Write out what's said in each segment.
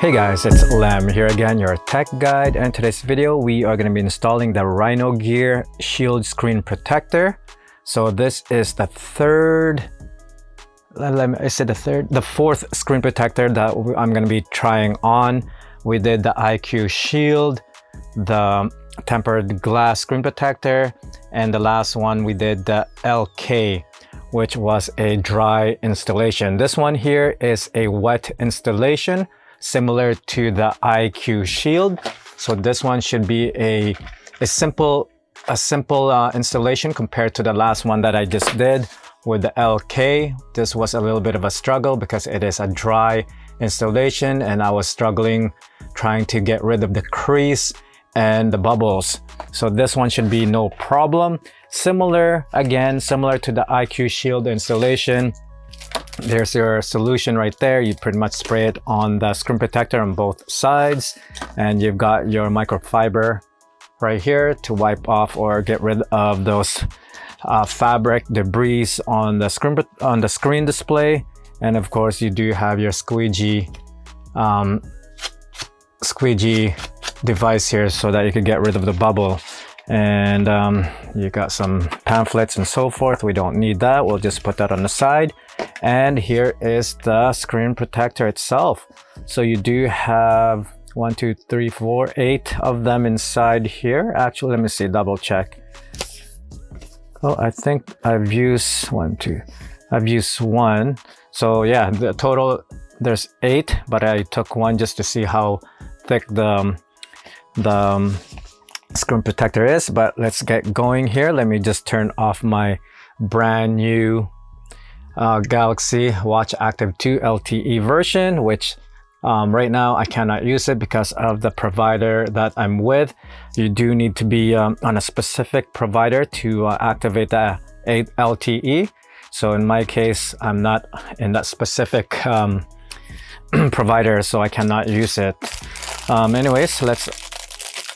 Hey guys, it's Lem here again, your tech guide, and in today's video we are going to be installing the Rinogear Shield screen protector. So this is the fourth screen protector that I'm going to be trying on. We did the IQ Shield, the tempered glass screen protector, and the last one we did the LK, which was a dry installation. This one here is a wet installation, similar to the IQ Shield. So this one should be a simple installation compared to the last one that I just did with the LK. This was a little bit of a struggle because it is a dry installation and I was struggling trying to get rid of the crease and the bubbles. So this one should be no problem. Similar to the IQ Shield installation. There's your solution right there. You pretty much spray it on the screen protector on both sides, and you've got your microfiber right here to wipe off or get rid of those fabric debris on the screen display. And of course you do have your squeegee device here so that you can get rid of the bubble. And you got some pamphlets and so forth. We don't need that. We'll just put that on the side. And here is the screen protector itself. So you do have 8 of them inside here. Actually, let me see, double check. Oh, I think I've used one. So yeah, the total, there's 8, but I took one just to see how thick the screen protector is. But let's get going here. Let me just turn off my brand new Galaxy Watch Active 2 LTE version, which right now I cannot use it because of the provider that I'm with. You do need to be on a specific provider to activate the LTE. So in my case, I'm not in that specific provider, so I cannot use it. Anyways, let's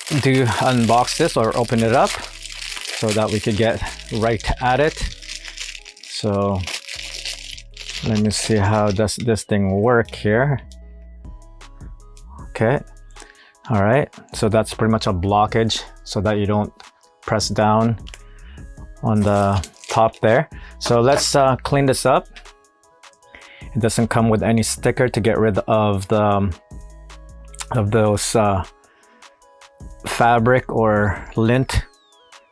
unbox this or open it up so that we could get right at it. So let me see how does this thing work here. Okay, all right, so that's pretty much a blockage so that you don't press down on the top there. So let's clean this up. It doesn't come with any sticker to get rid of those fabric or lint,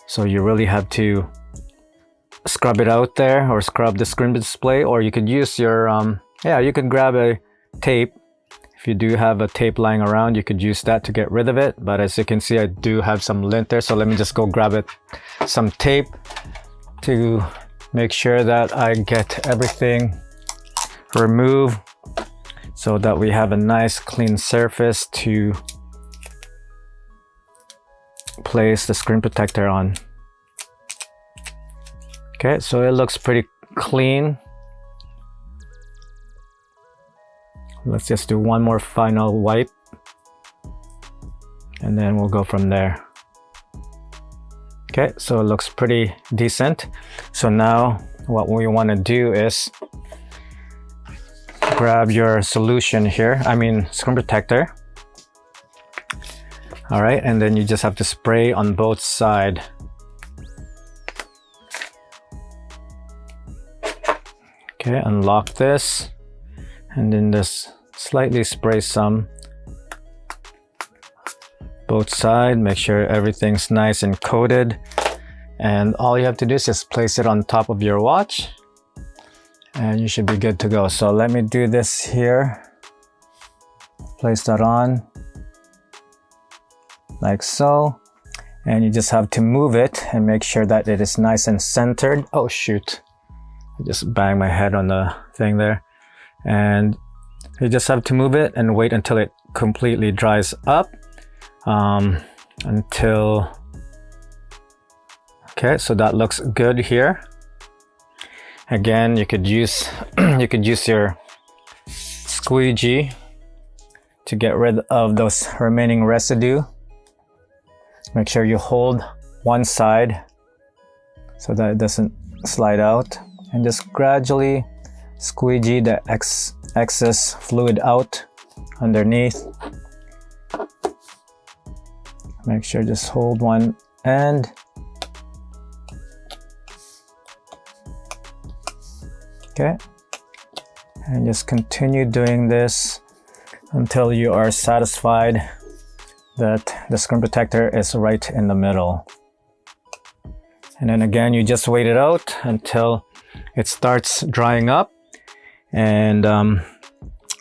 so you really have to scrub it out there or scrub the screen display, or you could use your you could grab a tape. If you do have a tape lying around, you could use that to get rid of it. But as you can see, I do have some lint there, so let me just go grab some tape to make sure that I get everything removed so that we have a nice clean surface to place the screen protector on. Okay, so it looks pretty clean. Let's just do one more final wipe and then we'll go from there. Okay, so it looks pretty decent. So now what we want to do is grab your solution here, screen protector. All right, and then you just have to spray on both sides. Okay, unlock this and then just slightly spray some both sides. Make sure everything's nice and coated, and all you have to do is just place it on top of your watch and you should be good to go. So let me do this here. Place that on like so, and you just have to move it and make sure that it is nice and centered. Oh shoot, I just banged my head on the thing there. And you just have to move it and wait until it completely dries up. Okay, so that looks good here. Again, you could use your squeegee to get rid of those remaining residue. Make sure you hold one side so that it doesn't slide out, and just gradually squeegee the excess fluid out underneath. Make sure just hold one end. Okay, and just continue doing this until you are satisfied that the screen protector is right in the middle. And then again, you just wait it out until it starts drying up. And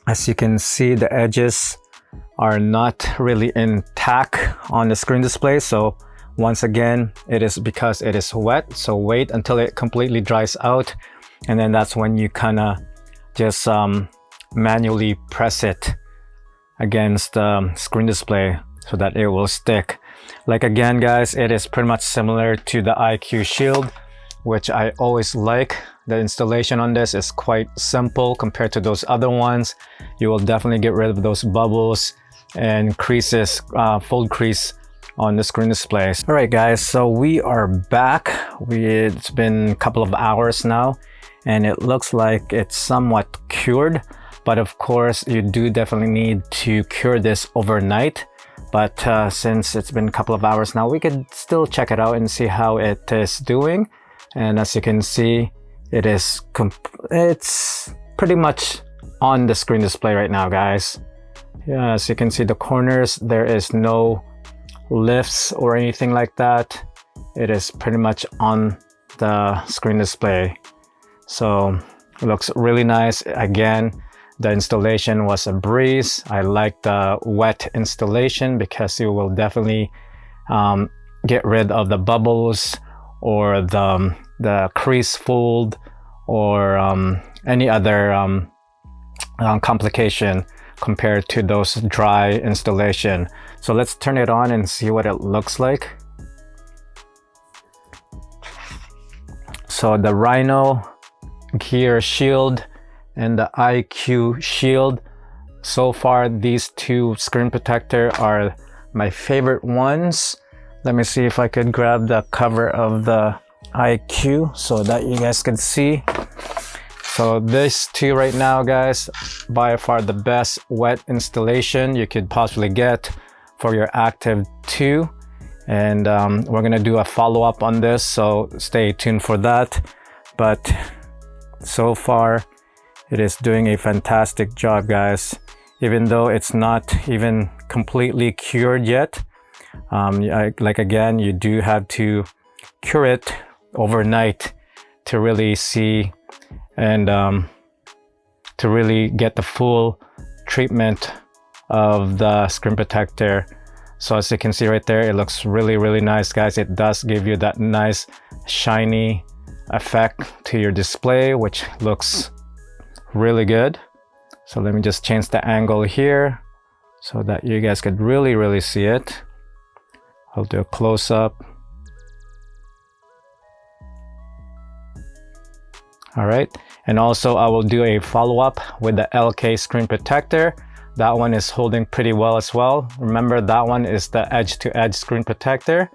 as you can see, the edges are not really intact on the screen display. So once again, it is because it is wet. So wait until it completely dries out. And then that's when you kind of just manually press it against the screen display so that it will stick. Like again, guys, it is pretty much similar to the IQ Shield, which I always like. The installation on this is quite simple compared to those other ones. You will definitely get rid of those bubbles and creases, fold crease on the screen displays. All right, guys, so we are back. It's been a couple of hours now, and it looks like it's somewhat cured. But of course, you do definitely need to cure this overnight. But since it's been a couple of hours now, we could still check it out and see how it is doing. And as you can see, it's pretty much on the screen display right now, guys. Yeah, as you can see, the corners, there is no lifts or anything like that. It is pretty much on the screen display. So it looks really nice. Again, the installation was a breeze. I like the wet installation because you will definitely get rid of the bubbles or the crease fold or any other complication compared to those dry installation. So let's turn it on and see what it looks like. So the Rinogear Shield and the IQ Shield, so far these two screen protector are my favorite ones. Let me see if I could grab the cover of the IQ so that you guys can see. So these two right now, guys, by far the best wet installation you could possibly get for your Active 2. And we're gonna do a follow-up on this, so stay tuned for that. But so far, it is doing a fantastic job, guys. Even though it's not even completely cured yet. Like again, you do have to cure it overnight to really see and to really get the full treatment of the screen protector. So as you can see right there, it looks really, really nice, guys. It does give you that nice shiny effect to your display, which looks really good. So let me just change the angle here so that you guys could really, really see it. I'll do a close-up. All right, and also I will do a follow-up with the LK screen protector. That one is holding pretty well as well. Remember, that one is the edge-to-edge screen protector,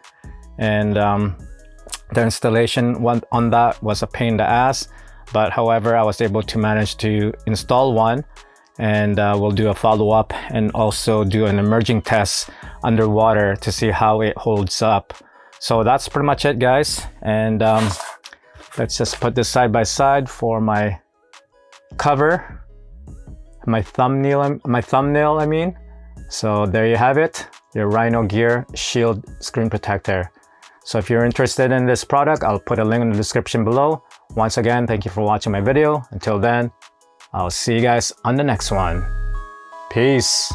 and the installation on that was a pain in the ass. But however, I was able to manage to install one, and we'll do a follow-up and also do an emerging test underwater to see how it holds up. So that's pretty much it, guys. And let's just put this side by side for my cover, my thumbnail, I mean. So there you have it, your Rinogear Shield screen protector. So if you're interested in this product, I'll put a link in the description below. Once again, thank you for watching my video. Until then, I'll see you guys on the next one. Peace.